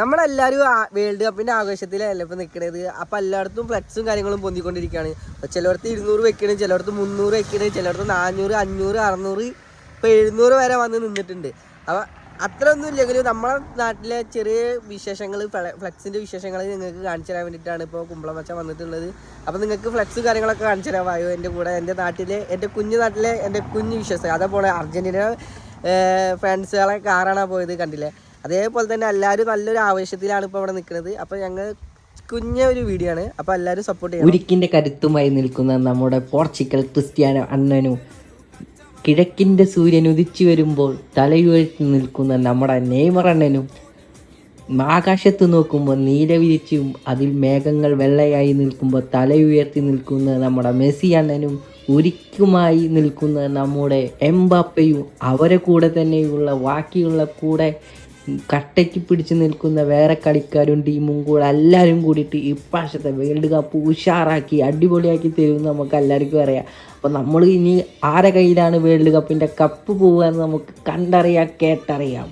നമ്മളെല്ലാവരും വേൾഡ് കപ്പിൻ്റെ ആഘോഷത്തിലല്ല ഇപ്പോൾ നിൽക്കുന്നത്. അപ്പോൾ എല്ലായിടത്തും ഫ്ലെക്സും കാര്യങ്ങളും പൊന്തിക്കൊണ്ടിരിക്കുകയാണ്. ചിലയിടത്ത് 200 വെക്കണം, ചിലയിടത്ത് 300 വെക്കണം, ചിലയിടത്ത് 400, 500, 600, ഇപ്പോൾ 700 വരെ വന്ന് നിന്നിട്ടുണ്ട്. അപ്പോൾ അത്ര ഒന്നും ഇല്ലെങ്കിലും നമ്മുടെ നാട്ടിലെ ചെറിയ വിശേഷങ്ങൾ, ഫ്ലെക്സിൻ്റെ വിശേഷങ്ങൾ നിങ്ങൾക്ക് കാണിച്ചു തരാൻ വേണ്ടിയിട്ടാണ് ഇപ്പോൾ കുമ്പളമച്ച വന്നിട്ടുള്ളത്. അപ്പോൾ നിങ്ങൾക്ക് ഫ്ലെക്സ് കാര്യങ്ങളൊക്കെ കാണിച്ചു തരാമായോ എൻ്റെ കൂടെ? എൻ്റെ നാട്ടിലെ, എൻ്റെ കുഞ്ഞു നാട്ടിലെ എൻ്റെ കുഞ്ഞു വിശ്വാസം അതേപോലെ അർജൻറ്റീന ഫ്രണ്ട്സുകളെ കാറാണ് പോയത്, കണ്ടില്ലേ? അതേപോലെ തന്നെ എല്ലാവരും നല്ലൊരു ആവേശത്തിലാണ് ഇപ്പോൾ ഇവിടെ നിൽക്കുന്നത്. അപ്പോൾ ഞങ്ങൾ കുഞ്ഞൊരു വീഡിയോ ആണ്, അപ്പോൾ എല്ലാവരും സപ്പോർട്ട് ചെയ്യണം. ഉരുക്കിൻ്റെ കരുത്തുമായി നിൽക്കുന്ന നമ്മുടെ പോർച്ചുഗൽ ക്രിസ്ത്യാനോ അണ്ണനും, കിഴക്കിൻ്റെ സൂര്യൻ ഉദിച്ചു വരുമ്പോൾ തലയുയർത്തി നിൽക്കുന്ന നമ്മുടെ നെയ്മർ അണ്ണനും, ആകാശത്ത് നോക്കുമ്പോൾ നീല വിരിച്ചും അതിൽ മേഘങ്ങൾ വെള്ളയായി നിൽക്കുമ്പോൾ തലയുയർത്തി നിൽക്കുന്ന നമ്മുടെ മെസ്സി അണ്ണനും, ഉരുക്കുമായി നിൽക്കുന്ന നമ്മുടെ എംബാപ്പയും, അവരെ കൂടെ തന്നെയുള്ള ബാക്കിയുള്ള കൂടെ കട്ടയ്ക്ക് പിടിച്ച് നിൽക്കുന്ന വേറെ കളിക്കാരും ടീമും കൂടെ എല്ലാവരും കൂടിയിട്ട് ഇപ്രാവശ്യത്തെ വേൾഡ് കപ്പ് ഉഷാറാക്കി അടിപൊളിയാക്കി തരും നമുക്ക് എല്ലാവർക്കും അറിയാം. അപ്പോൾ നമ്മൾ ഇനി ആരെ കയ്യിലാണ് വേൾഡ് കപ്പിൻ്റെ കപ്പ് പോവുക എന്ന് നമുക്ക് കണ്ടറിയാം, കേട്ടറിയാം.